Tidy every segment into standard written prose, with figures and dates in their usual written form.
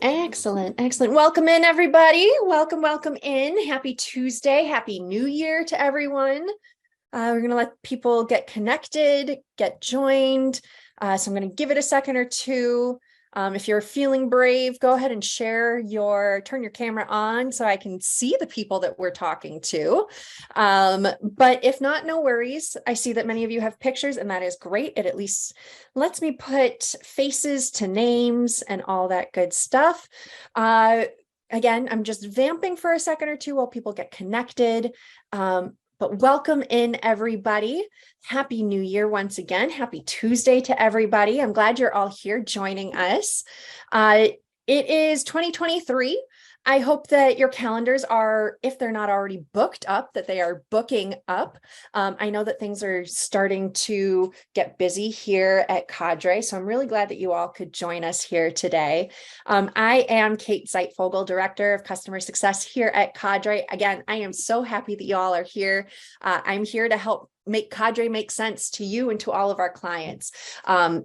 Excellent, excellent. Welcome in, everybody. Welcome in. Happy Tuesday. Happy New Year to everyone. We're going to let people get connected, get joined. So I'm going to give it a second or two. If you're feeling brave, go ahead and turn your camera on so I can see the people that we're talking to. But if not, no worries. I see that many of you have pictures, and that is great. It at least lets me put faces to names and all that good stuff. Again, I'm just vamping for a second or two while people get connected. But welcome in, everybody. Happy New Year once again. Happy Tuesday to everybody. I'm glad you're all here joining us. It is 2023. I hope that your calendars are, if they're not already booked up, that they are booking up. I know that things are starting to get busy here at Cadre, so I'm really glad that you all could join us here today. I am Kate Zeitvogel, Director of Customer Success here at Cadre. Again, I am so happy that you all are here. I'm here to help make Cadre make sense to you and to all of our clients.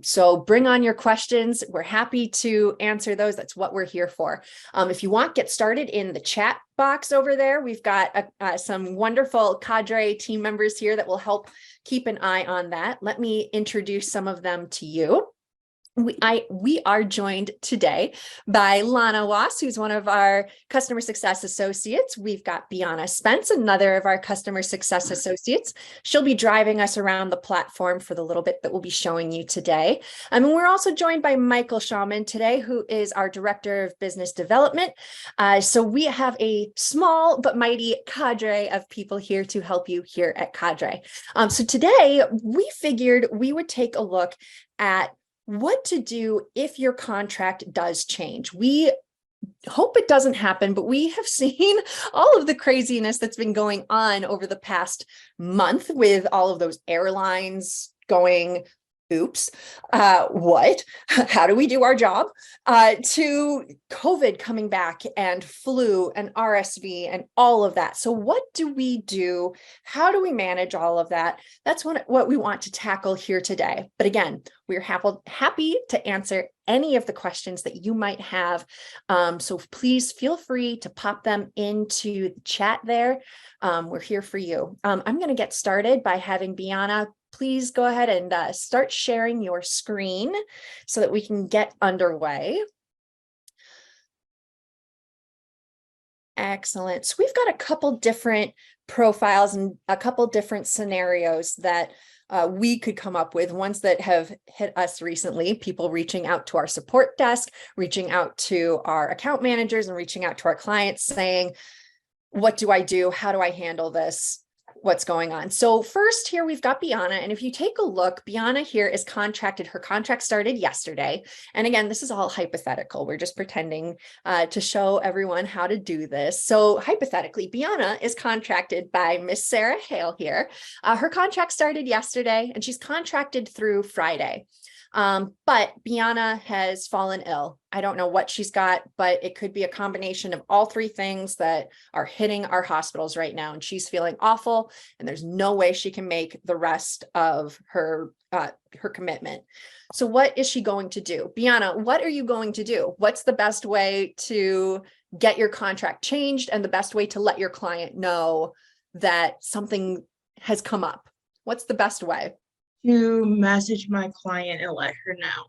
So bring on your questions. We're happy to answer those. That's what we're here for. If you want, get started in the chat box over there. We've got some wonderful Cadre team members here that will help keep an eye on that. Let me introduce some of them to you. We are joined today by Lana Wass, who's one of our customer success associates. We've got Bianna Spence, another of our customer success associates. She'll be driving us around the platform for the little bit that we'll be showing you today. And we're also joined by Michael Schauman today, who is our Director of Business Development. So we have a small but mighty cadre of people here to help you here at Cadre. So today we figured we would take a look at what to do if your contract does change. We hope it doesn't happen, but we have seen all of the craziness that's been going on over the past month with all of those airlines going, oops, what? How do we do our job? To COVID coming back and flu and RSV and all of that. So what do we do? How do we manage all of that? That's what we want to tackle here today. But again, we're happy to answer any of the questions that you might have. So please feel free to pop them into the chat there. We're here for you. I'm going to get started by having Bianna please go ahead and start sharing your screen so that we can get underway. Excellent. So we've got a couple different profiles and a couple different scenarios that we could come up with, ones that have hit us recently, people reaching out to our support desk, reaching out to our account managers, and reaching out to our clients saying, what do I do? How do I handle this? What's going on? So first here we've got Bianna, and if you take a look, Bianna here is contracted. Her contract started yesterday. And again, this is all hypothetical. We're just pretending to show everyone how to do this. So hypothetically, Bianna is contracted by Miss Sarah Hale here. Her contract started yesterday and she's contracted through Friday. But Bianna has fallen ill. I don't know what she's got, but it could be a combination of all three things that are hitting our hospitals right now. And she's feeling awful, and there's no way she can make the rest of her commitment. So what is she going to do? Bianna, what are you going to do? What's the best way to get your contract changed and the best way to let your client know that something has come up? What's the best way? To message my client and let her know.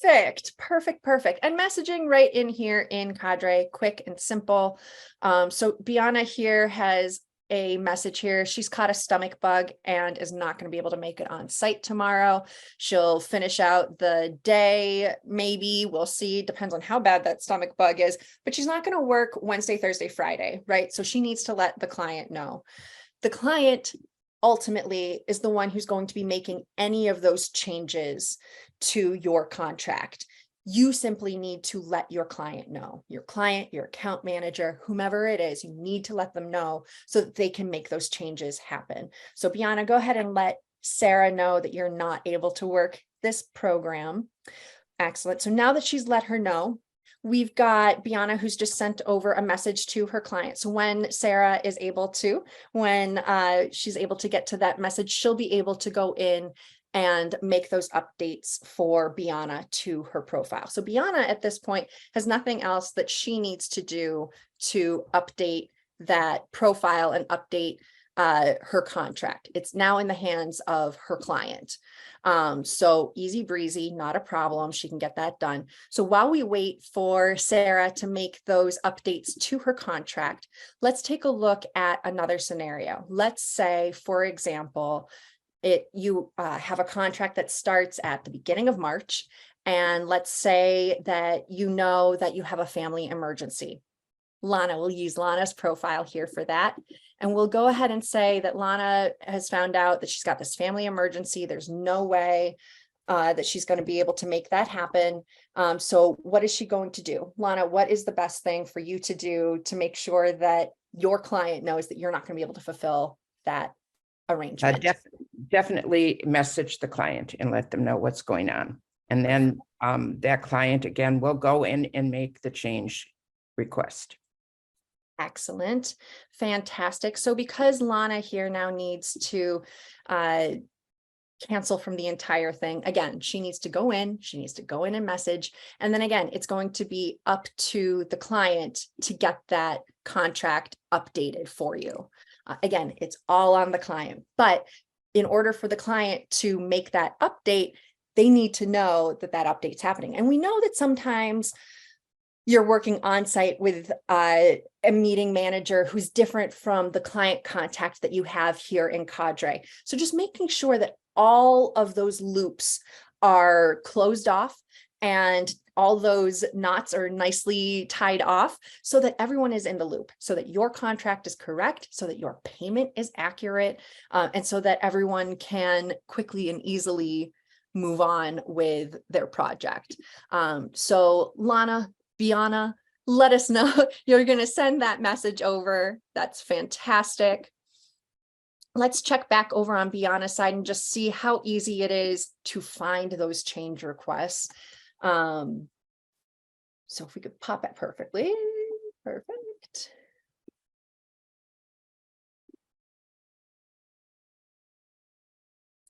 Perfect. And messaging right in here in Cadre, quick and simple. So Bianna here has a message here. She's caught a stomach bug and is not going to be able to make it on site tomorrow. She'll finish out the day. Maybe we'll see. Depends on how bad that stomach bug is, but she's not going to work Wednesday, Thursday, Friday, right? So she needs to let the client know. The client ultimately is the one who's going to be making any of those changes to your contract. You simply need to let your client know. Your client, your account manager, whomever it is, you need to let them know so that they can make those changes happen. So Bianna, go ahead and let Sarah know that you're not able to work this program. Excellent. So now that she's let her know, we've got Bianna who's just sent over a message to her client. So when Sarah is able to, when she's able to get to that message, she'll be able to go in and make those updates for Biana to her profile. So Biana at this point has nothing else that she needs to do to update that profile and update her contract. It's now in the hands of her client. So easy breezy, not a problem. She can get that done. So while we wait for Sarah to make those updates to her contract, let's take a look at another scenario. Let's say, for example, you have a contract that starts at the beginning of March, and let's say that you know that you have a family emergency. Lana, we'll use Lana's profile here for that. And we'll go ahead and say that Lana has found out that she's got this family emergency. There's no way that she's going to be able to make that happen. So what is she going to do? Lana, what is the best thing for you to do to make sure that your client knows that you're not going to be able to fulfill that arrangement? Definitely message the client and let them know what's going on. And then that client, again, will go in and make the change request. Excellent. Fantastic. So because Lana here now needs to cancel from the entire thing, again, she needs to go in and message. And then again, it's going to be up to the client to get that contract updated for you. Again, it's all on the client, but in order for the client to make that update, they need to know that that update's happening. And we know that sometimes you're working on site with a meeting manager who's different from the client contact that you have here in Cadre. So just making sure that all of those loops are closed off and all those knots are nicely tied off so that everyone is in the loop, so that your contract is correct, so that your payment is accurate, and so that everyone can quickly and easily move on with their project. So Lana, Biana, let us know. You're going to send that message over. That's fantastic. Let's check back over on Biana's side and just see how easy it is to find those change requests. So if we could pop it perfectly, perfect.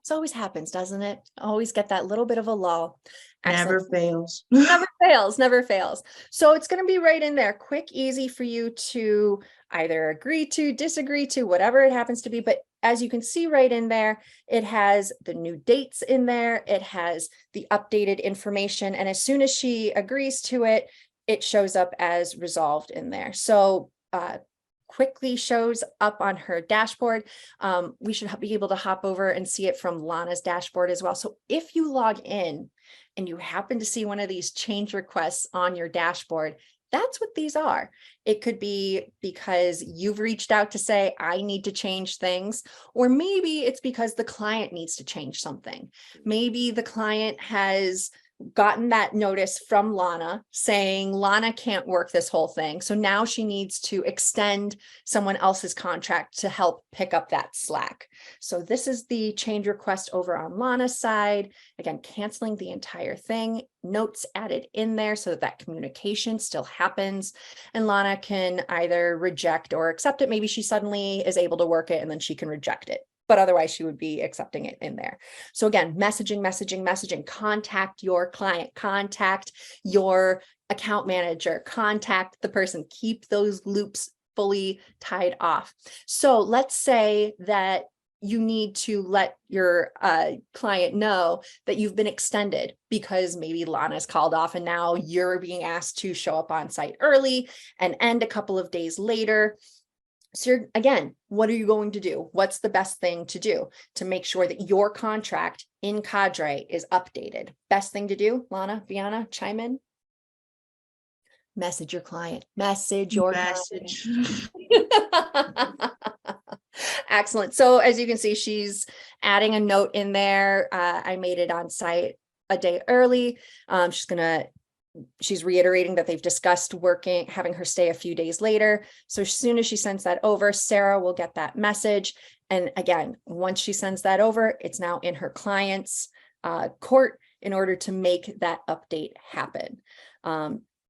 This always happens, doesn't it? Always get that little bit of a lull. Never Excellent. fails. Never fails, never fails. So it's going to be right in there, quick, easy for you to either agree to, disagree to, whatever it happens to be. But as you can see right in there, it has the new dates in there. It has the updated information. And as soon as she agrees to it, it shows up as resolved in there. So quickly shows up on her dashboard. We should be able to hop over and see it from Lana's dashboard as well. So if you log in and you happen to see one of these change requests on your dashboard, that's what these are. It could be because you've reached out to say, I need to change things, or maybe it's because the client needs to change something. Maybe the client has gotten that notice from Lana saying Lana can't work this whole thing. So now she needs to extend someone else's contract to help pick up that slack. So this is the change request over on Lana's side. Again, canceling the entire thing, notes added in there so that that communication still happens. And Lana can either reject or accept it. Maybe she suddenly is able to work it and then she can reject it. But otherwise she would be accepting it in there. So again, messaging, contact your client, contact your account manager, contact the person, keep those loops fully tied off. So let's say that you need to let your client know that you've been extended because maybe Lana's called off and now you're being asked to show up on site early and end a couple of days later. So again, what are you going to do? What's the best thing to do to make sure that your contract in Cadre is updated? Best thing to do, Lana, Biana, chime in. Message your client. Message your client. Excellent. So as you can see, she's adding a note in there. I made it on site a day early. She's reiterating that they've discussed having her stay a few days later. So as soon as she sends that over, Sarah will get that message. And again, once she sends that over, it's now in her client's court in order to make that update happen.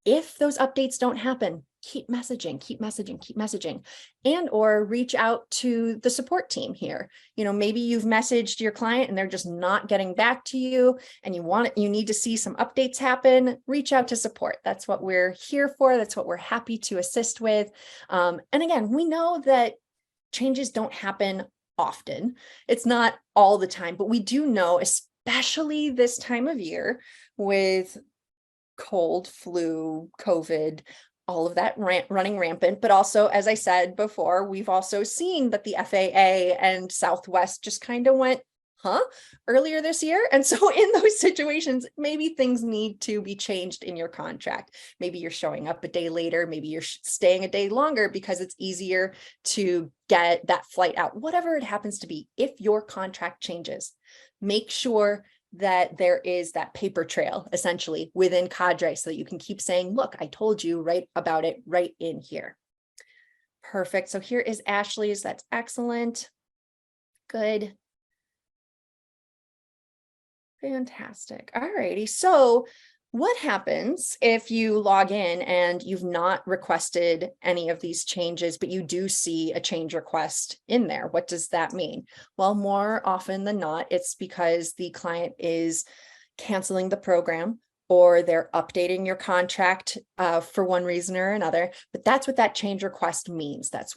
If those updates don't happen, keep messaging, keep messaging, keep messaging, and or reach out to the support team here. Maybe you've messaged your client and they're just not getting back to you and you need to see some updates happen. Reach out to support. That's what we're here for. That's what we're happy to assist with. And again, we know that changes don't happen often. It's not all the time, but we do know, especially this time of year with cold, flu, COVID, all of that running rampant. But also, as I said before, we've also seen that the FAA and Southwest just kind of went, earlier this year. And so in those situations, maybe things need to be changed in your contract. Maybe you're showing up a day later, maybe you're staying a day longer because it's easier to get that flight out, whatever it happens to be. If your contract changes, make sure that there is that paper trail essentially within Cadre so that you can keep saying, look, I told you right about it right in here. Perfect. So here is Ashley's. That's excellent. Good. Fantastic. All righty. So what happens if you log in and you've not requested any of these changes, but you do see a change request in there? What does that mean? Well, more often than not, it's because the client is canceling the program or they're updating your contract for one reason or another. But that's what that change request means. That's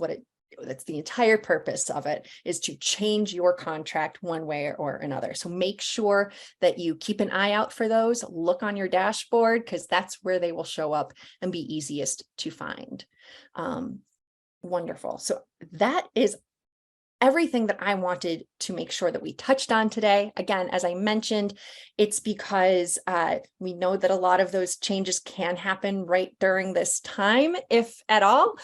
the entire purpose of it, is to change your contract one way or another. So make sure that you keep an eye out for those. Look on your dashboard because that's where they will show up and be easiest to find. Wonderful. So that is everything that I wanted to make sure that we touched on today. Again, as I mentioned, it's because we know that a lot of those changes can happen right during this time, if at all,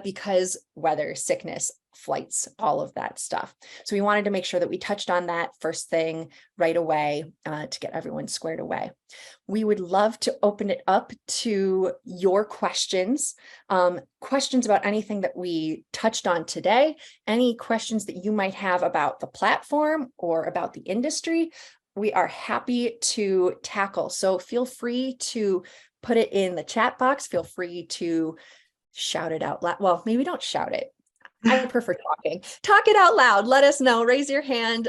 because weather, sickness, flights, all of that stuff. So we wanted to make sure that we touched on that first thing right away to get everyone squared away. We would love to open it up to your questions, questions about anything that we touched on today, any questions that you might have about the platform or about the industry. We are happy to tackle. So feel free to put it in the chat box. Feel free to shout it out loud. Well, maybe don't shout it. I prefer talking. Talk it out loud. Let us know. Raise your hand.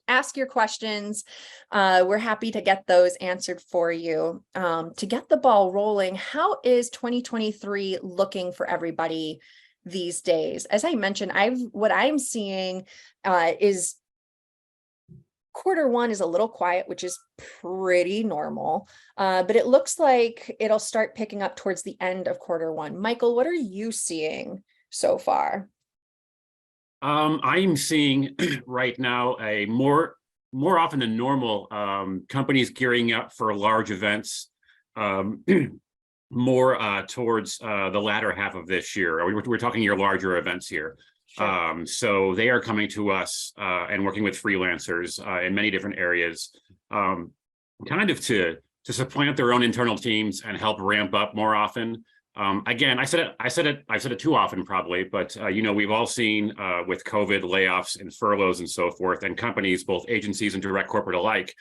Ask your questions. We're happy to get those answered for you. To get the ball rolling, how is 2023 looking for everybody these days? As I mentioned, what I'm seeing is Q1 is a little quiet, which is pretty normal, but it looks like it'll start picking up towards the end of Q1. Michael, what are you seeing so far? I'm seeing right now a more often than normal companies gearing up for large events, more towards the latter half of this year. We're talking your larger events here. Sure. So they are coming to us and working with freelancers in many different areas, kind of to supplant their own internal teams and help ramp up more often. Again, I've said it too often probably, but we've all seen with COVID layoffs and furloughs and so forth, and companies, both agencies and direct corporate alike,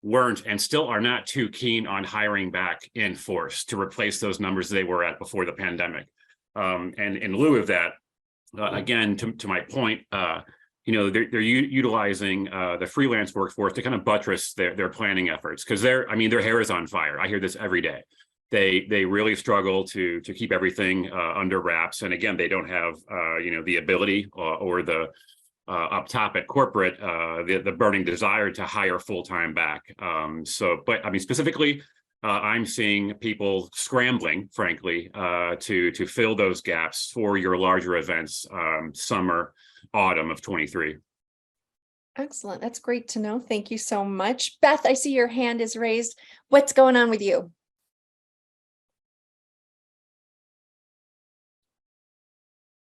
weren't and still are not too keen on hiring back in force to replace those numbers they were at before the pandemic. And in lieu of that, again, to my point, they're utilizing the freelance workforce to kind of buttress their planning efforts, because their hair is on fire. I hear this every day. They really struggle to keep everything under wraps, and again, they don't have the ability or the up top at corporate the burning desire to hire full-time back. But specifically, I'm seeing people scrambling, frankly, to fill those gaps for your larger events, summer, autumn of 23. Excellent. That's great to know. Thank you so much. Beth, I see your hand is raised. What's going on with you?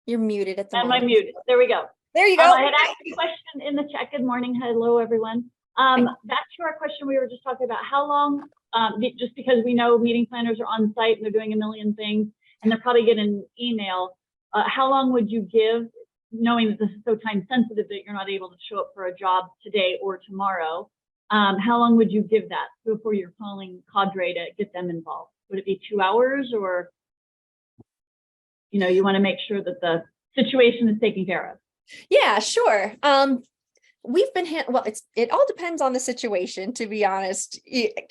You're muted at the moment. Am I muted? There we go. There you go. I had asked a question in the chat. Good morning. Hello, everyone. Back to our question we were just talking about. How long, just because we know meeting planners are on site and they're doing a million things and they're probably getting an email, how long would you give, knowing that this is so time sensitive that you're not able to show up for a job today or tomorrow, how long would you give that before you're calling Cadre to get them involved? Would it be 2 hours or? you want to make sure that the situation is taken care of. Yeah, sure. We've been well, it all depends on the situation, to be honest,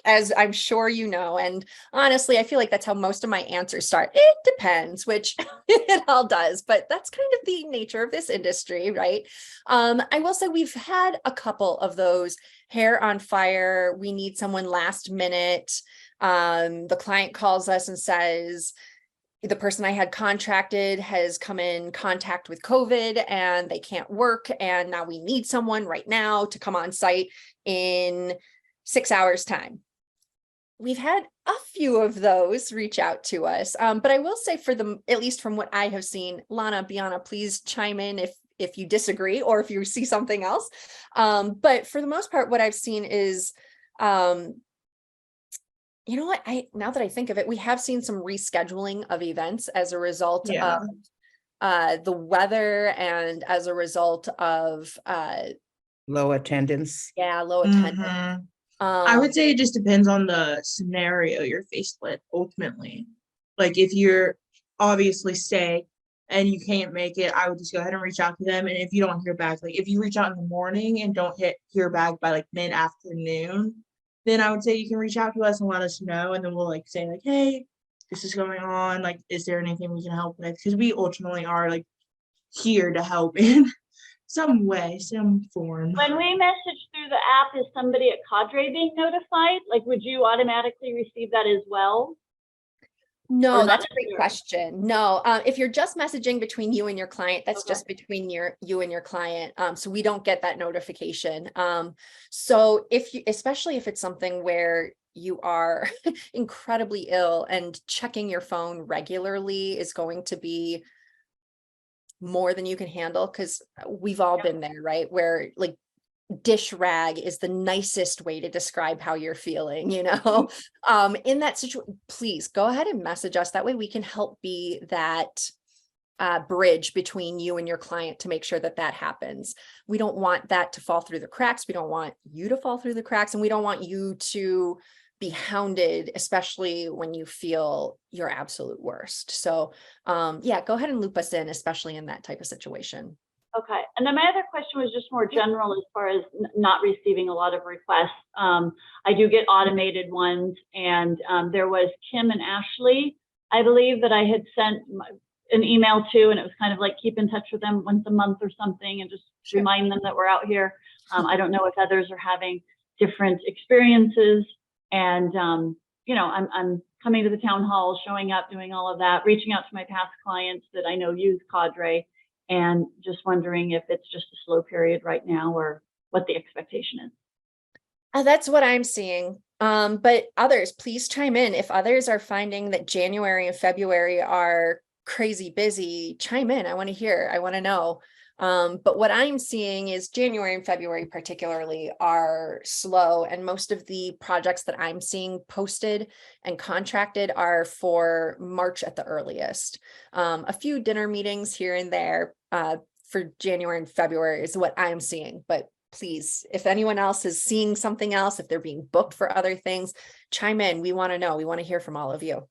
as I'm sure you know. And honestly, I feel like that's how most of my answers start. It depends, which it all does, but that's kind of the nature of this industry, right? I will say we've had a couple of those hair on fire. We need someone last minute. The client calls us and says, the person I had contracted has come in contact with COVID and they can't work. And now we need someone right now to come on site in 6 hours time. We've had a few of those reach out to us. But I will say for them, at least from what I have seen, Lana, Bianna, please chime in if you disagree or if you see something else. But for the most part, what I've seen is, you know what, now that I think of it, we have seen some rescheduling of events as a result Yeah. of the weather and as a result of Low attendance. low attendance. Mhm. I would say it just depends on the scenario you're faced with ultimately. Like if you're obviously sick and you can't make it, I would just go ahead and reach out to them. And if you don't hear back, like if you reach out in the morning and don't hear back by like mid-afternoon, then I would say you can reach out to us and let us know. And then we'll like say like, hey, this is going on. Like, is there anything we can help with? Because we ultimately are like here to help in some way, some form. When we message through the app, is somebody at Cadre being notified? Like, would you automatically receive that as well? No, Or that's not a great sure. question. No, if you're just messaging between you and your client, that's Okay. just between you and your client. So we don't get that notification. So especially if it's something where you are incredibly ill and checking your phone regularly is going to be more than you can handle, because we've all been there, right? Where like dish rag is the nicest way to describe how you're feeling, in that situation. Please go ahead and message us. That way we can help be that bridge between you and your client to make sure that happens. We don't want that to fall through the cracks. We don't want you to fall through the cracks, and we don't want you to be hounded, especially when you feel your absolute worst. So yeah, go ahead and loop us in, especially in that type of situation. Okay. And then my other question was just more general as far as not receiving a lot of requests. I do get automated ones, and there was Kim and Ashley, I believe, that I had sent an email to, and it was kind of like keep in touch with them once a month or something and just remind them that we're out here. I don't know if others are having different experiences, and I'm coming to the town hall, showing up, doing all of that, reaching out to my past clients that I know use Cadre, and just wondering if it's just a slow period right now or what the expectation is. That's what I'm seeing. But others, please chime in. If others are finding that January and February are crazy busy, chime in. I want to hear, I want to know. But what I'm seeing is January and February particularly are slow, and most of the projects that I'm seeing posted and contracted are for March at the earliest. A few dinner meetings here and there for January and February is what I'm seeing. But please, if anyone else is seeing something else, if they're being booked for other things, chime in. We want to know. We want to hear from all of you.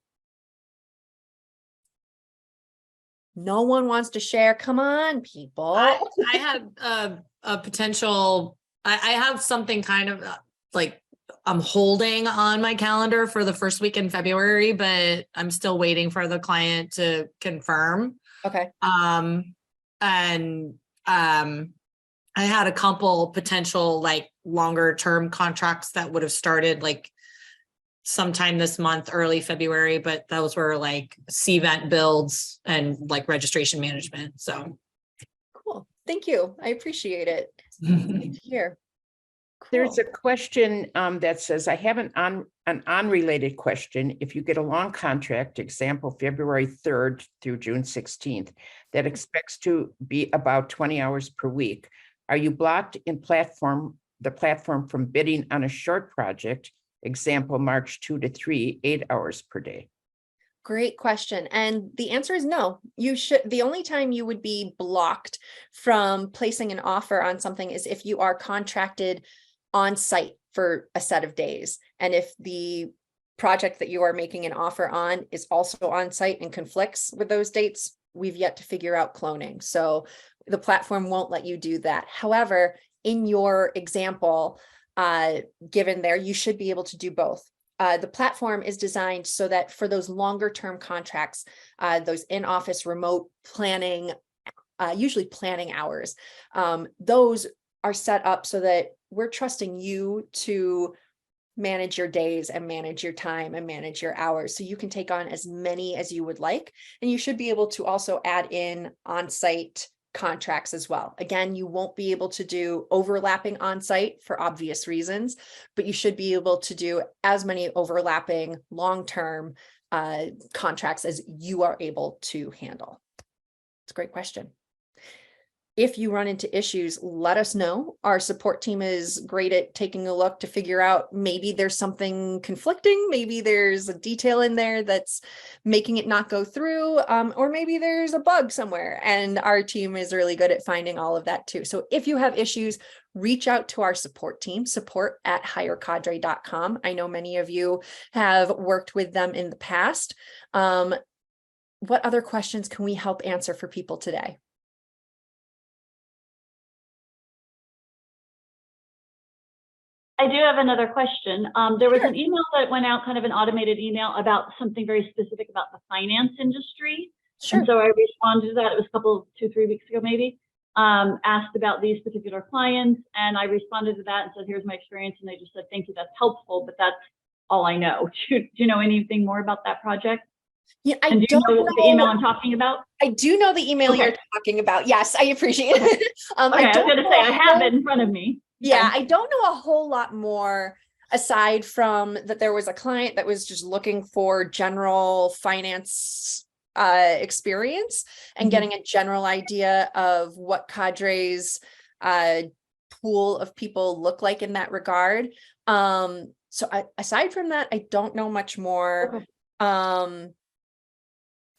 No one wants to share. Come on, people. I have a potential, I have something kind of like I'm holding on my calendar for the first week in February, but I'm still waiting for the client to confirm. Okay. I had a couple potential like longer term contracts that would have started like sometime this month, early February, but those were like C-vent builds and like registration management. So cool. Thank you. I appreciate it. Good to hear. Cool. There's a question that says, I have an unrelated question. If you get a long contract, example, February 3rd through June 16th, that expects to be about 20 hours per week, are you blocked in the platform from bidding on a short project, example, March 2 to 3, 8 hours per day? Great question. And the answer is no. You should. The only time you would be blocked from placing an offer on something is if you are contracted on site for a set of days. And if the project that you are making an offer on is also on site and conflicts with those dates, we've yet to figure out cloning. So the platform won't let you do that. However, in your example, given there, you should be able to do both. The platform is designed so that for those longer term contracts, those in-office remote planning, usually planning hours, those are set up so that we're trusting you to manage your days and manage your time and manage your hours. So you can take on as many as you would like. And you should be able to also add in on-site contracts as well. Again, you won't be able to do overlapping on-site for obvious reasons, but you should be able to do as many overlapping long-term contracts as you are able to handle. It's a great question. If you run into issues, let us know. Our support team is great at taking a look to figure out maybe there's something conflicting, maybe there's a detail in there that's making it not go through, or maybe there's a bug somewhere. And our team is really good at finding all of that too. So if you have issues, reach out to our support team, support@hirecadre.com. I know many of you have worked with them in the past. What other questions can we help answer for people today? I do have another question. There was an email that went out, kind of an automated email about something very specific about the finance industry. Sure. And so I responded to that. It was a couple, 2-3 weeks ago, maybe. Asked about these particular clients, and I responded to that and said, here's my experience. And they just said, thank you, that's helpful, but that's all I know. Do you know anything more about that project? Yeah, Do you know the email I'm talking about? I do know the email you're talking about. Yes, I appreciate it. Okay, I was going to say, I have it in front of me. Yeah, I don't know a whole lot more aside from that there was a client that was just looking for general finance experience and getting a general idea of what Cadre's pool of people look like in that regard. So aside from that, I don't know much more.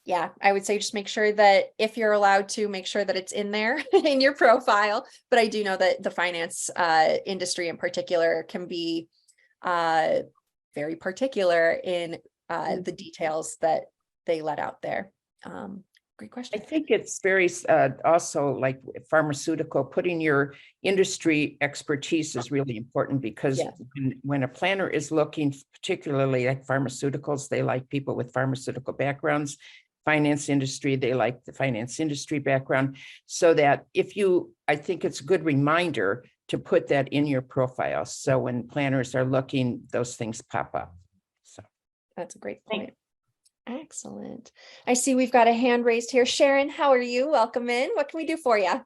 Yeah, I would say just make sure that if you're allowed to, make sure that it's in there in your profile. But I do know that the finance industry in particular can be very particular in the details that they let out there. Great question. I think it's very also like pharmaceutical, putting your industry expertise is really important because when a planner is looking, particularly at pharmaceuticals, they like people with pharmaceutical backgrounds. Finance industry, they like the finance industry background, so that I think it's a good reminder to put that in your profile. So when planners are looking, those things pop up. So that's a great point. Excellent. I see we've got a hand raised here. Sharon, how are you? Welcome in. What can we do for you?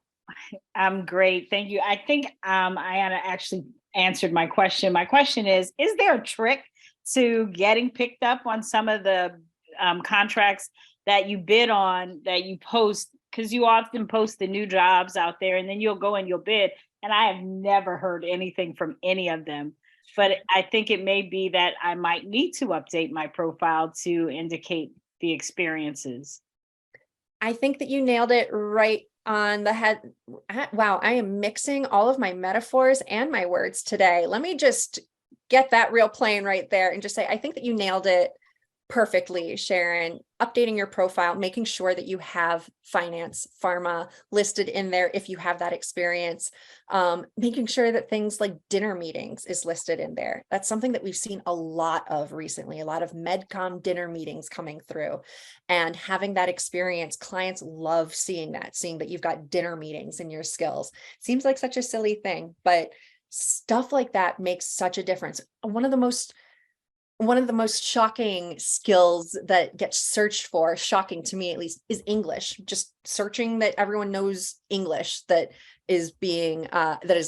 I'm great. Thank you. I think Ayanna actually answered my question. My question is there a trick to getting picked up on some of the contracts that you bid on, that you post, because you often post the new jobs out there and then you'll go and you'll bid. And I have never heard anything from any of them, but I think it may be that I might need to update my profile to indicate the experiences. I think that you nailed it right on the head. Wow, I am mixing all of my metaphors and my words today. Let me just get that real plain right there and just say, I think that you nailed it perfectly, Sharon. Updating your profile, making sure that you have finance, pharma listed in there if you have that experience, making sure that things like dinner meetings is listed in there. That's something that we've seen a lot of recently, a lot of MedCom dinner meetings coming through, and having that experience. Clients love seeing that you've got dinner meetings in your skills. Seems like such a silly thing, but stuff like that makes such a difference. One of the most shocking skills that gets searched for, shocking to me at least, is English. Just searching that everyone knows English that is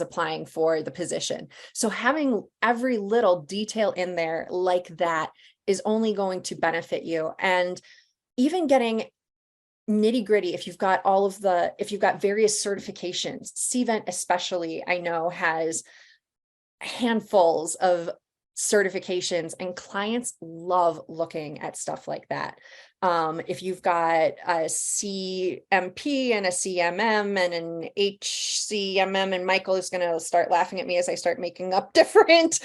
applying for the position. So having every little detail in there like that is only going to benefit you. And even getting nitty gritty, if you've got various certifications, CVent especially, I know has handfuls of certifications, and clients love looking at stuff like that. If you've got a CMP and a CMM and an HCMM, and Michael is going to start laughing at me as I start making up different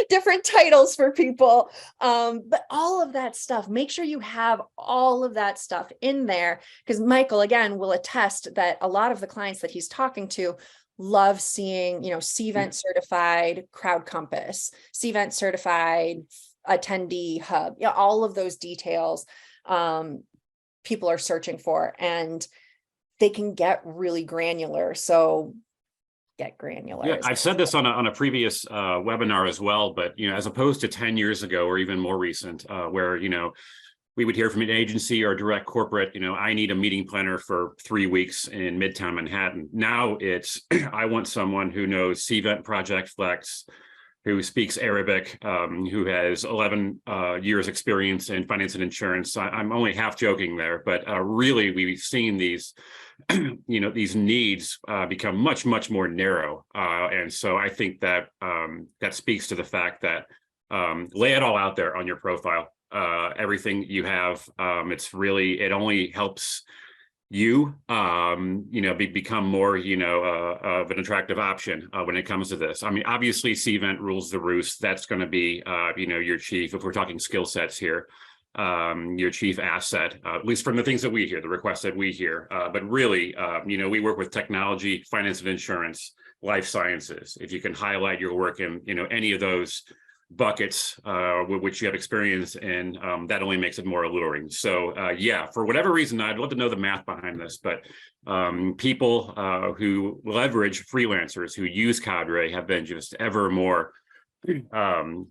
different titles for people. But all of that stuff, make sure you have all of that stuff in there, because Michael, again, will attest that a lot of the clients that he's talking to love seeing, CVent certified Crowd Compass, CVent certified attendee hub, all of those details people are searching for, and they can get really granular. So get granular. Yeah, I've said this on a previous webinar as well, but as opposed to 10 years ago or even more recent, where we would hear from an agency or direct corporate, I need a meeting planner for 3 weeks in Midtown Manhattan. Now it's, I want someone who knows CVent Project Flex, who speaks Arabic, who has 11 years experience in finance and insurance. I'm only half joking there, but really we've seen these, these needs become much, much more narrow. And so I think that that speaks to the fact that lay it all out there on your profile. Everything you have, it only helps you, become more, of an attractive option when it comes to this. I mean, obviously CVent rules the roost. That's going to be, your chief, if we're talking skill sets here, your chief asset, at least from the things that we hear, the requests that we hear. But really, we work with technology, finance and insurance, life sciences. If you can highlight your work in, any of those buckets which you have experience in, that only makes it more alluring. So for whatever reason, I'd love to know the math behind this, but people who leverage freelancers who use Cadre have been just ever more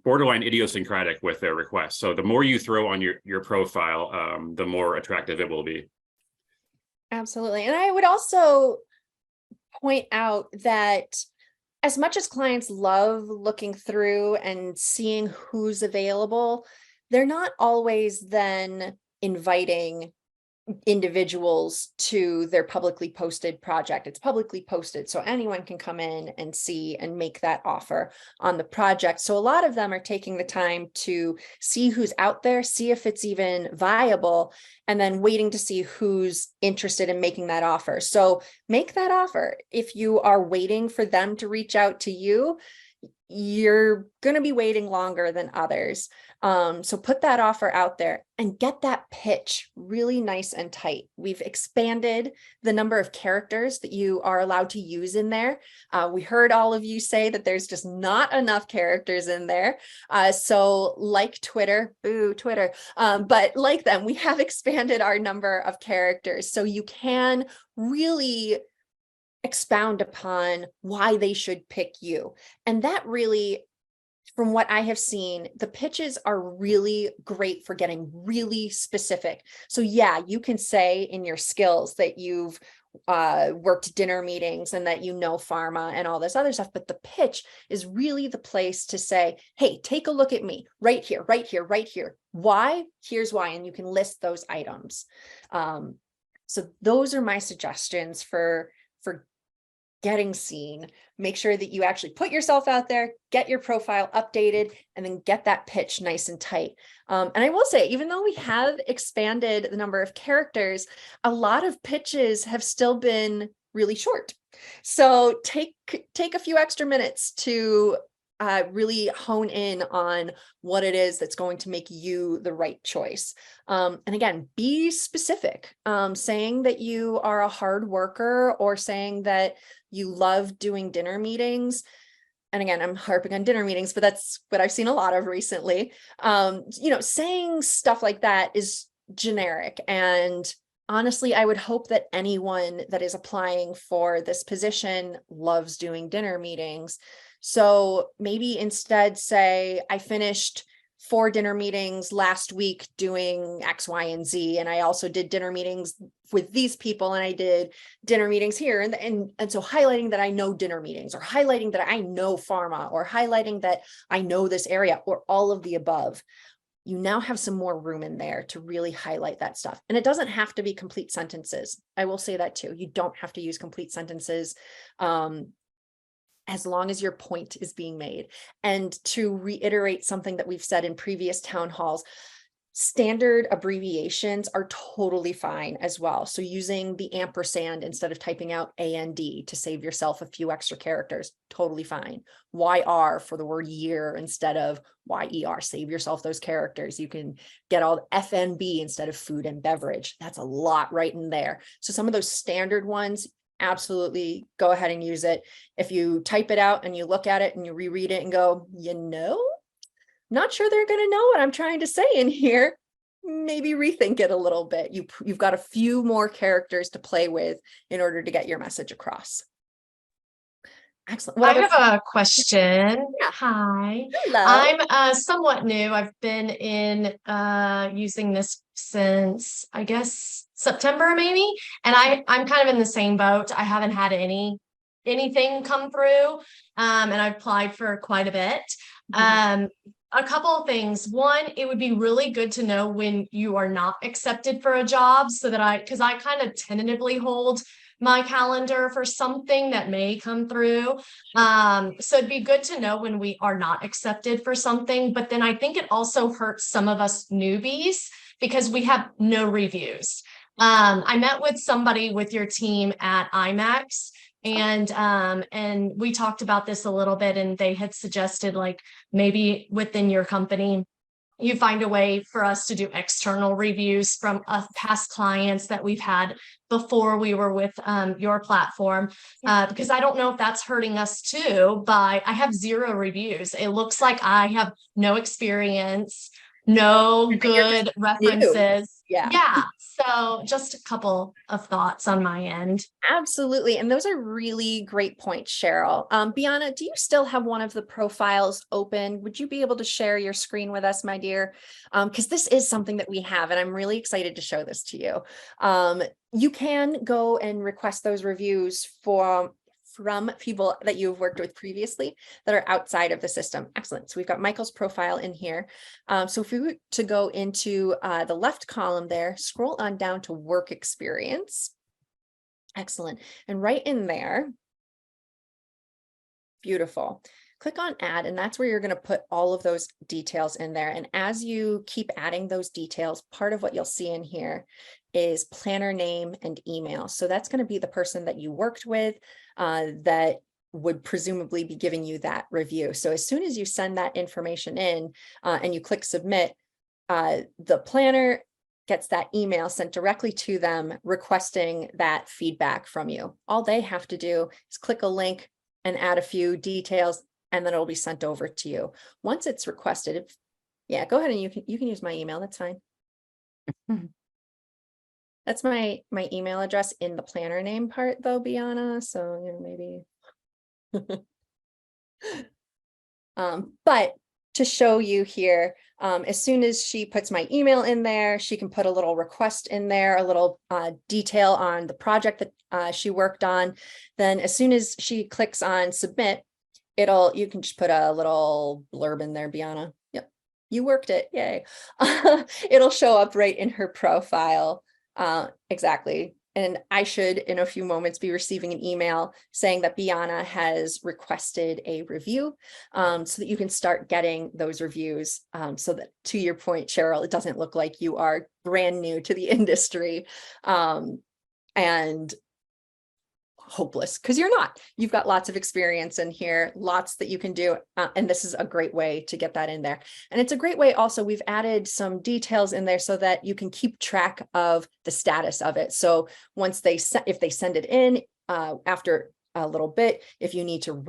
borderline idiosyncratic with their requests. So the more you throw on your profile, the more attractive it will be. Absolutely. And I would also point out that as much as clients love looking through and seeing who's available, they're not always then inviting individuals to their publicly posted project. It's publicly posted, so anyone can come in and see and make that offer on the project. So a lot of them are taking the time to see who's out there, see if it's even viable, and then waiting to see who's interested in making that offer. So make that offer. If you are waiting for them to reach out to you, you're going to be waiting longer than others. So put that offer out there and get that pitch really nice and tight. We've expanded the number of characters that you are allowed to use in there. We heard all of you say that there's just not enough characters in there. So like Twitter, boo Twitter, but like them, we have expanded our number of characters. So you can really expound upon why they should pick you. And that really, from what I have seen, the pitches are really great for getting really specific. So yeah, you can say in your skills that you've worked dinner meetings and that pharma and all this other stuff, but the pitch is really the place to say, hey, take a look at me right here, right here, right here. Why? Here's why. And you can list those items. So those are my suggestions for getting seen. Make sure that you actually put yourself out there, get your profile updated, and then get that pitch nice and tight. And I will say, even though we have expanded the number of characters, a lot of pitches have still been really short. So take a few extra minutes to really hone in on what it is that's going to make you the right choice. And again, be specific, saying that you are a hard worker or saying that you love doing dinner meetings. And again, I'm harping on dinner meetings, but that's what I've seen a lot of recently. Saying stuff like that is generic. And honestly, I would hope that anyone that is applying for this position loves doing dinner meetings. So maybe instead say, I finished 4 dinner meetings last week doing X, Y, and Z. And I also did dinner meetings with these people, and I did dinner meetings here. And so highlighting that I know dinner meetings, or highlighting that I know pharma, or highlighting that I know this area, or all of the above. You now have some more room in there to really highlight that stuff. And it doesn't have to be complete sentences. I will say that too. You don't have to use complete sentences. as long as your point is being made. And to reiterate something that we've said in previous town halls, standard abbreviations are totally fine as well. So using the ampersand instead of typing out AND to save yourself a few extra characters, totally fine. YR for the word year instead of YER, save yourself those characters. You can get all FNB instead of food and beverage. That's a lot right in there. So some of those standard ones, absolutely go ahead and use it. If you type it out and you look at it and you reread it and go, not sure they're going to know what I'm trying to say in here, maybe rethink it a little bit. You've got a few more characters to play with in order to get your message across. Excellent. I have a question. Yeah. Hi. Hello. I'm somewhat new. I've been in using this since, I guess, September maybe. And I'm kind of in the same boat. I haven't had anything come through. And I've applied for quite a bit. A couple of things. One, it would be really good to know when you are not accepted for a job so that because I kind of tentatively hold my calendar for something that may come through. So it'd be good to know when we are not accepted for something, but then I think it also hurts some of us newbies because we have no reviews. I met with somebody with your team at IMAX and we talked about this a little bit, and they had suggested like maybe within your company you find a way for us to do external reviews from past clients that we've had before we were with your platform, because I don't know if that's hurting us too. I have 0 reviews. It looks like I have no experience, no good references. Yeah. So just a couple of thoughts on my end. Absolutely. And those are really great points, Cheryl. Bianna, do you still have one of the profiles open? Would you be able to share your screen with us, my dear? Because this is something that we have, and I'm really excited to show this to you. You can go and request those reviews from people that you've worked with previously that are outside of the system. Excellent. So we've got Michael's profile in here. So if we were to go into the left column there, scroll on down to work experience. Excellent. And right in there, beautiful. Click on add, and that's where you're going to put all of those details in there. And as you keep adding those details, part of what you'll see in here is planner name and email. So that's going to be the person that you worked with that would presumably be giving you that review. So as soon as you send that information in and you click submit, the planner gets that email sent directly to them requesting that feedback from you. All they have to do is click a link and add a few details, and then it'll be sent over to you. Once it's requested, yeah, go ahead and you can use my email. That's fine. That's my email address in the planner name part though, Bianna. So, maybe. But to show you here, as soon as she puts my email in there, she can put a little request in there, a little detail on the project that she worked on. Then as soon as she clicks on submit, you can just put a little blurb in there, Bianna. Yep, you worked it, yay. It'll show up right in her profile. Exactly. And I should, in a few moments, be receiving an email saying that Bianna has requested a review, so that you can start getting those reviews. So that, to your point, Cheryl, it doesn't look like you are brand new to the industry and hopeless, because you're not. You've got lots of experience in here, lots that you can do, and this is a great way to get that in there. And it's a great way also, we've added some details in there so that you can keep track of the status of it. So once if they send it in after a little bit, if you need to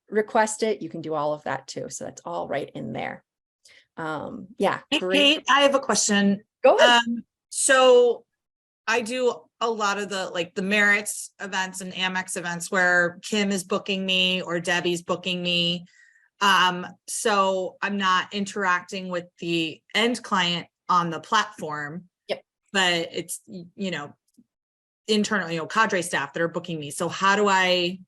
request it, you can do all of that too. So that's all right in there. Yeah, great. Kate, I have a question. Go ahead. So I do a lot of the Merits events and Amex events where Kim is booking me or Debbie's booking me. So I'm not interacting with the end client on the platform. Yep. But it's, internal, Cadre staff that are booking me. So how do I,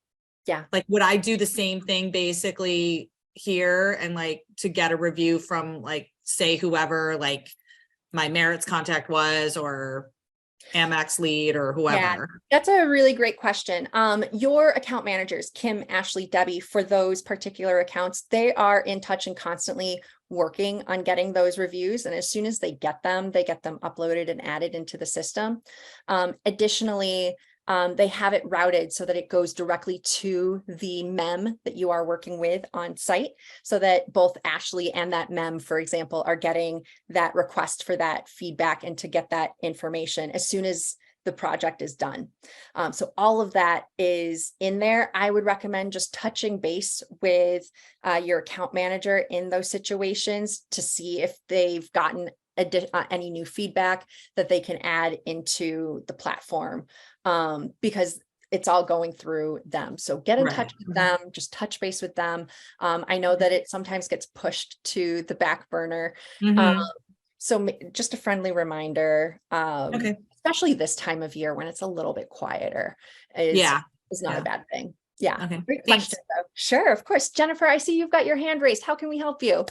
would I do the same thing basically here and to get a review from say whoever my Merits contact was, or Amex lead or whoever? That's a really great question. Your account managers, Kim, Ashley, Debbie, for those particular accounts, they are in touch and constantly working on getting those reviews. And as soon as they get them uploaded and added into the system. Additionally, they have it routed so that it goes directly to the mem that you are working with on site, so that both Ashley and that mem, for example, are getting that request for that feedback and to get that information as soon as the project is done. So all of that is in there. I would recommend just touching base with your account manager in those situations to see if they've gotten any new feedback that they can add into the platform, because it's all going through them. So get in touch with them, just touch base with them. I know that it sometimes gets pushed to the back burner. So just a friendly reminder, especially this time of year when it's a little bit quieter, is not a bad thing. Yeah. Great question, though. Sure, of course. Jennifer, I see you've got your hand raised. How can we help you?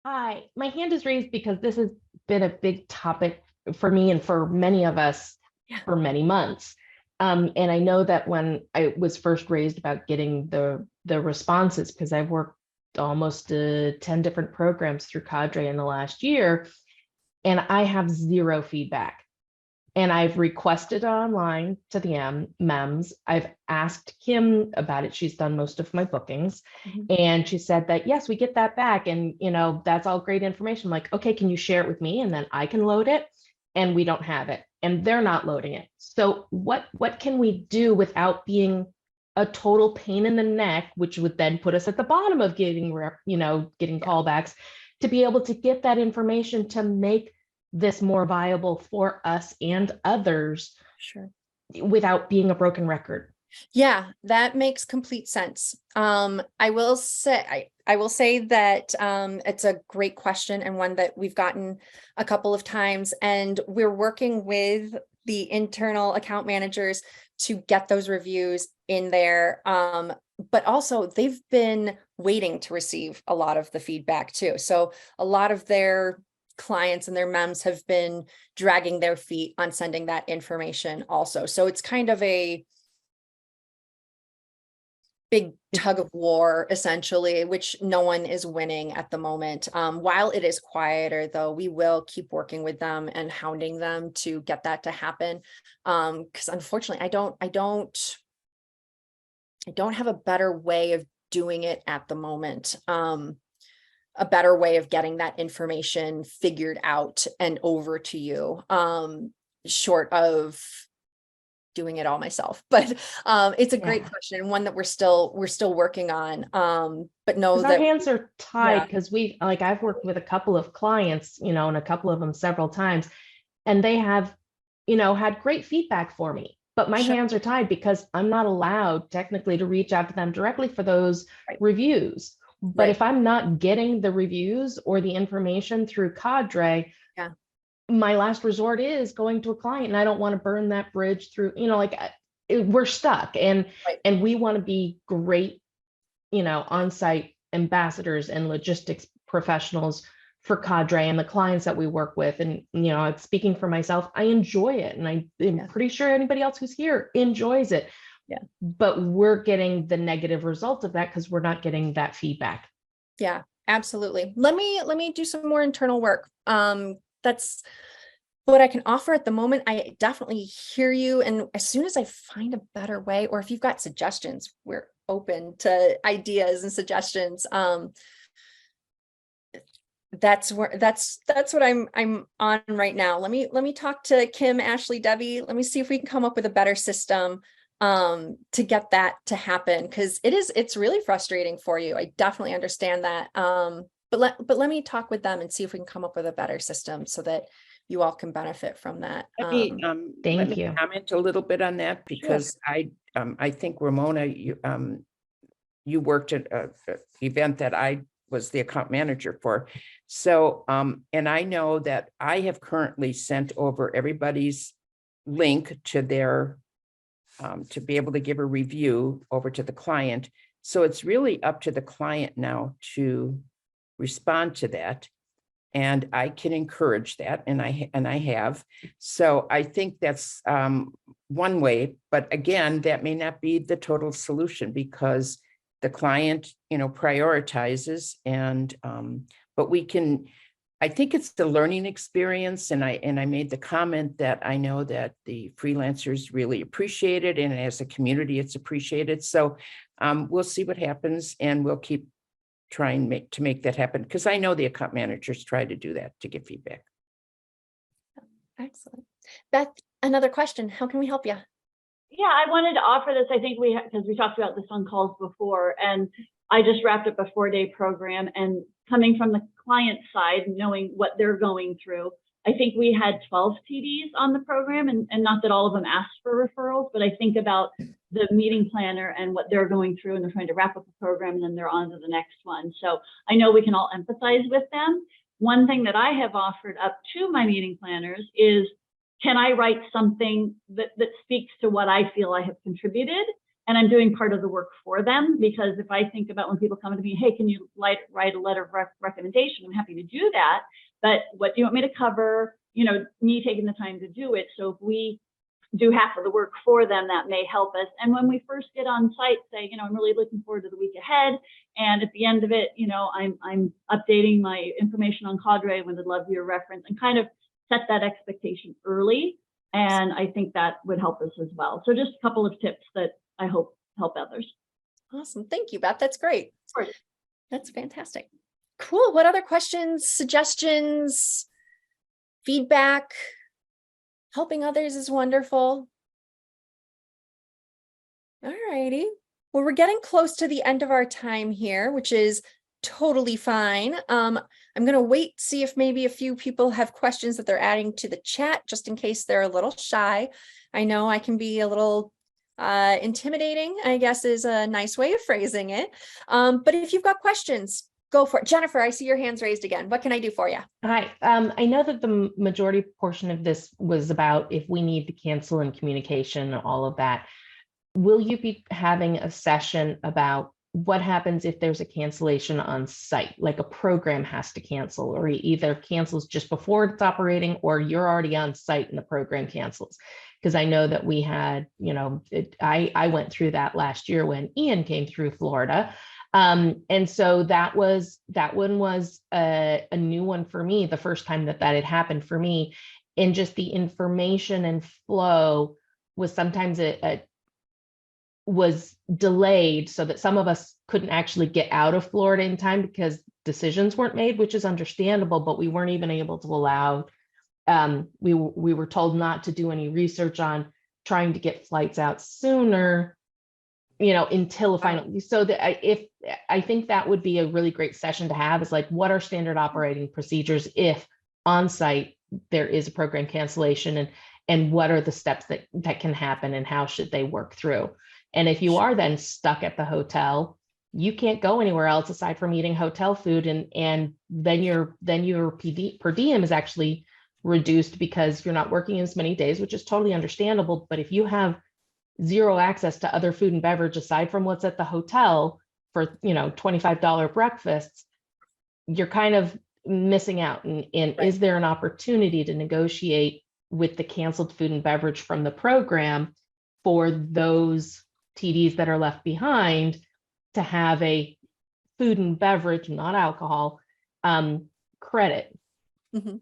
Hi, my hand is raised because this has been a big topic for me and for many of us for many months. And I know that when I was first raised about getting the responses, because I've worked almost 10 different programs through Cadre in the last year, and I have zero feedback. And I've requested online to the MEMS. I've asked Kim about it. She's done most of my bookings. And she said that, yes, we get that back. And, you know, that's all great information. I'm like, okay, can you share it with me? And then I can load it. And we don't have it. And they're not loading it. So what can we do without being a total pain in the neck, which would then put us at the bottom of getting callbacks, to be able to get that information to make this more viable for us and others, without being a broken record? Yeah, that makes complete sense. I will say that it's a great question, and one that we've gotten a couple of times, and we're working with the internal account managers to get those reviews in there. But also they've been waiting to receive a lot of the feedback too. So a lot of their clients and their MEMs have been dragging their feet on sending that information also. So it's kind of a big tug of war, essentially, which no one is winning at the moment. While it is quieter, though, we will keep working with them and hounding them to get that to happen. Because unfortunately, I don't have a better way of doing it at the moment. A better way of getting that information figured out and over to you, short of doing it all myself. But it's a great question, and one that we're still working on. But know that our hands are tied, because I've worked with a couple of clients, and a couple of them several times, and they have, had great feedback for me. But my hands are tied because I'm not allowed technically to reach out to them directly for those reviews. But if I'm not getting the reviews or the information through Cadre, my last resort is going to a client, and I don't want to burn that bridge through, we're stuck, and we want to be great, on-site ambassadors and logistics professionals for Cadre and the clients that we work with. And, speaking for myself, I enjoy it. And I'm pretty sure anybody else who's here enjoys it. But we're getting the negative result of that because we're not getting that feedback. Yeah, absolutely. Let me do some more internal work. That's what I can offer at the moment. I definitely hear you. And as soon as I find a better way, or if you've got suggestions, we're open to ideas and suggestions. That's what I'm on right now. Let me talk to Kim, Ashley, Debbie. Let me see if we can come up with a better system to get that to happen, because it's really frustrating for you. I definitely understand that. But let me talk with them and see if we can come up with a better system so that you all can benefit from that. Let me Thank you. comment a little bit on that, because I think, Ramona, you worked at an event that I was the account manager for. So, and I know that I have currently sent over everybody's link to their, to be able to give a review over to the client. So it's really up to the client now to respond to that. And I can encourage that, and I have. So I think that's one way, but again, that may not be the total solution because the client, prioritizes, and but we can. I think it's the learning experience, and I made the comment that I know that the freelancers really appreciate it, and as a community, it's appreciated. So we'll see what happens, and we'll keep trying to make that happen, because I know the account managers try to do that to get feedback. Excellent. Beth, another question. How can we help you? Yeah, I wanted to offer this. I think because we talked about this on calls before, and I just wrapped up a 4-day program, and coming from the client side, knowing what they're going through, I think we had 12 TDs on the program, and not that all of them asked for referrals, but I think about the meeting planner and what they're going through, and they're trying to wrap up the program, and then they're on to the next one. So I know we can all empathize with them. One thing that I have offered up to my meeting planners is, can I write something that speaks to what I feel I have contributed? And I'm doing part of the work for them, because if I think about when people come to me, hey, can you write a letter of recommendation? I'm happy to do that. But what do you want me to cover? Me taking the time to do it. So if we do half of the work for them, that may help us. And when we first get on site, say, I'm really looking forward to the week ahead. And at the end of it, I'm updating my information on Cadre and would love your reference, and kind of set that expectation early. And I think that would help us as well. So just a couple of tips that I hope help others. Awesome. Thank you, Beth. That's great. Of course. That's fantastic. Cool. What other questions, suggestions, feedback? Helping others is wonderful. All righty. Well, we're getting close to the end of our time here, which is totally fine. I'm going to wait, see if maybe a few people have questions that they're adding to the chat, just in case they're a little shy. I know I can be a little intimidating, I guess is a nice way of phrasing it. But if you've got questions, go for it. Jennifer, I see your hands raised again. What can I do for you? Hi, I know that the majority portion of this was about if we need to cancel in communication, all of that. Will you be having a session about what happens if there's a cancellation on site, like a program has to cancel, or either cancels just before it's operating, or you're already on site and the program cancels? Because I know that we had, I went through that last year when Ian came through Florida. And so that one was a new one for me, the first time that had happened for me. And just the information and flow was sometimes it was delayed, so that some of us couldn't actually get out of Florida in time because decisions weren't made, which is understandable, but we weren't even able to allow, we were told not to do any research on trying to get flights out sooner, until finally. So I think that would be a really great session to have, is like, what are standard operating procedures if on site there is a program cancellation, and what are the steps that can happen, and how should they work through? And if you are then stuck at the hotel, you can't go anywhere else aside from eating hotel food, and then your per diem is actually reduced because you're not working as many days, which is totally understandable. But if you have zero access to other food and beverage aside from what's at the hotel for $25 breakfasts, you're kind of missing out. And right. Is there an opportunity to negotiate with the canceled food and beverage from the program for those TDs that are left behind to have a food and beverage, not alcohol, credit? Mm-hmm.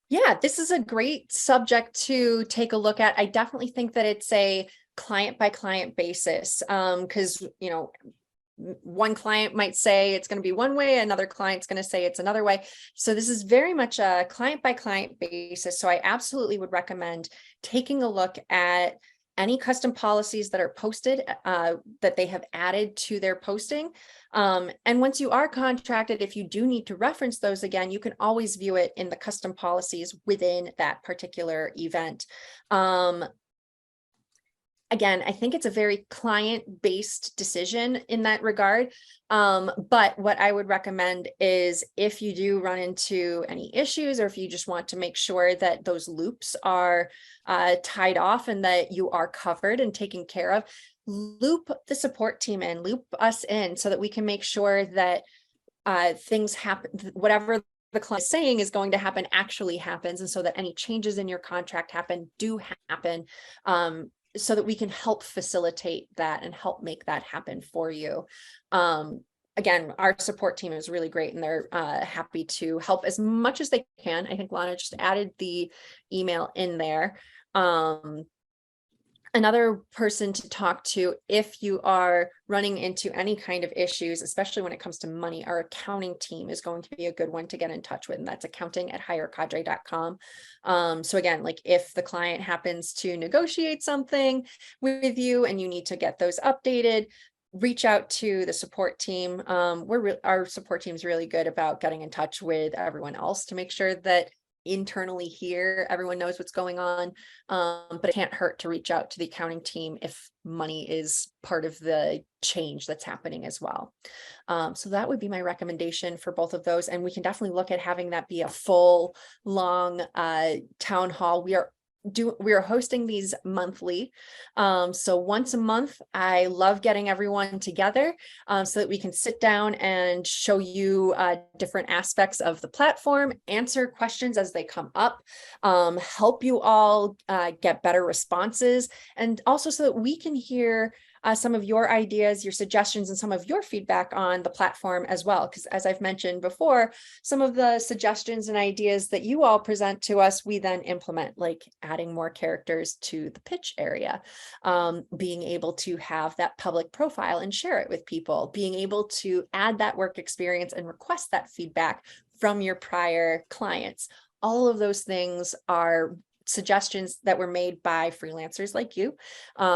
Yeah, this is a great subject to take a look at. I definitely think that it's a client by client basis, because, one client might say it's going to be one way, another client's going to say it's another way. So this is very much a client by client basis. So I absolutely would recommend taking a look at any custom policies that are posted, that they have added to their posting. And once you are contracted, if you do need to reference those again, you can always view it in the custom policies within that particular event. Again, I think it's a very client-based decision in that regard. But what I would recommend is, if you do run into any issues, or if you just want to make sure that those loops are tied off and that you are covered and taken care of, loop the support team in, loop us in, so that we can make sure that things happen, whatever the client is saying is going to happen actually happens, and so that any changes in your contract do happen, so that we can help facilitate that and help make that happen for you. Again, our support team is really great, and they're happy to help as much as they can. I think Lana just added the email in there. Another person to talk to if you are running into any kind of issues, especially when it comes to money, our accounting team is going to be a good one to get in touch with, and that's accounting@hirecadre.com. So again, like if the client happens to negotiate something with you and you need to get those updated, reach out to the support team. Our support team is really good about getting in touch with everyone else to make sure that internally here everyone knows what's going on, but it can't hurt to reach out to the accounting team if money is part of the change that's happening as well. So that would be my recommendation for both of those, and we can definitely look at having that be a full long town hall. We are hosting these monthly, so once a month. I love getting everyone together so that we can sit down and show you different aspects of the platform, answer questions as they come up, help you all get better responses, and also so that we can hear some of your ideas, your suggestions, and some of your feedback on the platform as well. Because as I've mentioned before, some of the suggestions and ideas that you all present to us, we then implement, like adding more characters to the pitch area, being able to have that public profile and share it with people, being able to add that work experience and request that feedback from your prior clients. All of those things are suggestions that were made by freelancers like you.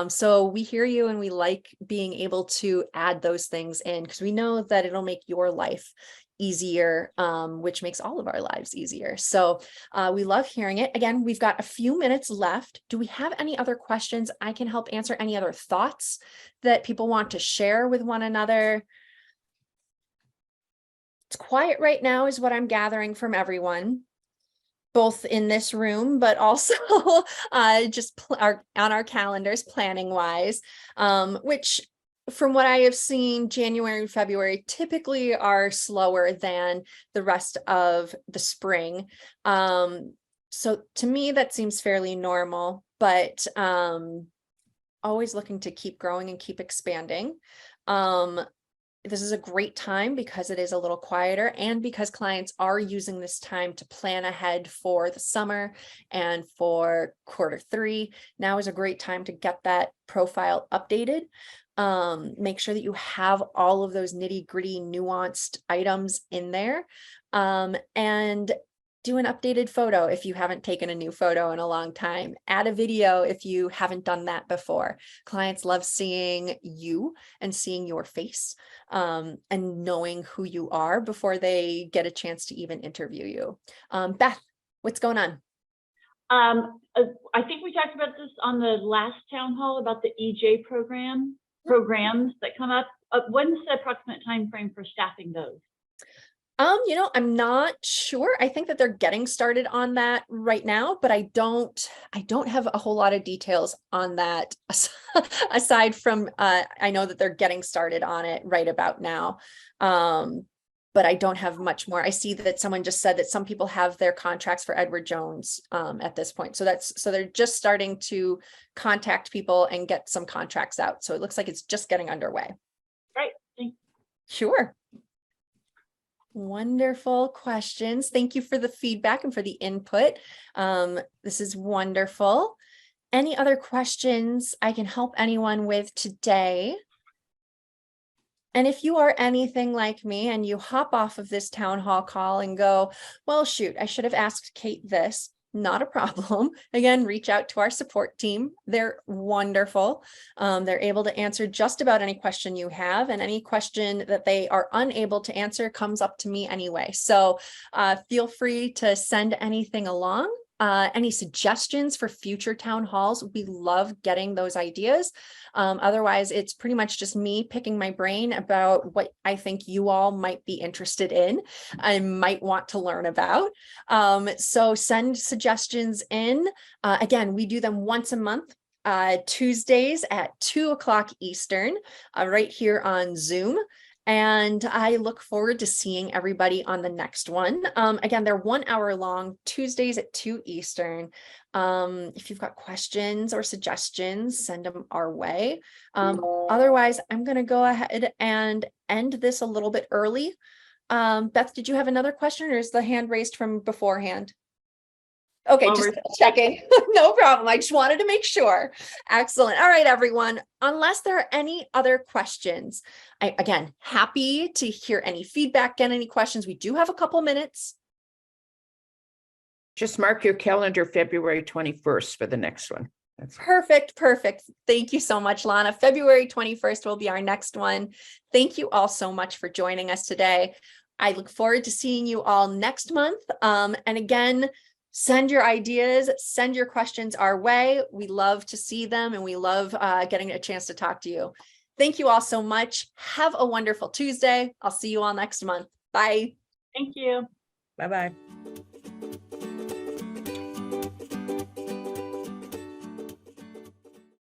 So we hear you, and we like being able to add those things in because we know that it'll make your life easier, which makes all of our lives easier. So we love hearing it. Again, we've got a few minutes left. Do we have any other questions? I can help answer any other thoughts that people want to share with one another. It's quiet right now is what I'm gathering from everyone, both in this room, but also just on our calendars planning wise, which from what I have seen, January and February typically are slower than the rest of the spring. So to me, that seems fairly normal, but always looking to keep growing and keep expanding. This is a great time because it is a little quieter, and because clients are using this time to plan ahead for the summer and for Q3. Now is a great time to get that profile updated. Make sure that you have all of those nitty-gritty nuanced items in there, and do an updated photo if you haven't taken a new photo in a long time. Add a video if you haven't done that before. Clients love seeing you and seeing your face, and knowing who you are before they get a chance to even interview you. Beth, what's going on? I think we talked about this on the last town hall about the EJ programs that come up. When's the approximate time frame for staffing those? I'm not sure. I think that they're getting started on that right now, but I don't have a whole lot of details on that aside from I know that they're getting started on it right about now. But I don't have much more. I see that someone just said that some people have their contracts for Edward Jones at this point. So they're just starting to contact people and get some contracts out. So it looks like it's just getting underway. Right. Thanks. Sure. Wonderful questions. Thank you for the feedback and for the input. This is wonderful. Any other questions I can help anyone with today? And if you are anything like me and you hop off of this town hall call and go, well, shoot, I should have asked Kate this. Not a problem. Again, reach out to our support team. They're wonderful. They're able to answer just about any question you have, and any question that they are unable to answer comes up to me anyway. So feel free to send anything along. Any suggestions for future town halls? We love getting those ideas. Otherwise, it's pretty much just me picking my brain about what I think you all might be interested in and might want to learn about. So send suggestions in. Again, we do them once a month. Tuesdays at 2 o'clock Eastern, right here on Zoom. And I look forward to seeing everybody on the next one. Again, they're 1 hour long, Tuesdays at 2 Eastern. If you've got questions or suggestions, send them our way. Otherwise, I'm going to go ahead and end this a little bit early. Beth, did you have another question, or is the hand raised from beforehand? Okay, just checking. No problem. I just wanted to make sure. Excellent. All right, everyone. Unless there are any other questions, again, happy to hear any feedback, get any questions. We do have a couple minutes. Just mark your calendar February 21st for the next one. That's Perfect. Perfect. Thank you so much, Lana. February 21st will be our next one. Thank you all so much for joining us today. I look forward to seeing you all next month. And again, send your ideas, send your questions our way. We love to see them, and we love getting a chance to talk to you. Thank you all so much. Have a wonderful Tuesday. I'll see you all next month. Bye. Thank you. Bye-bye.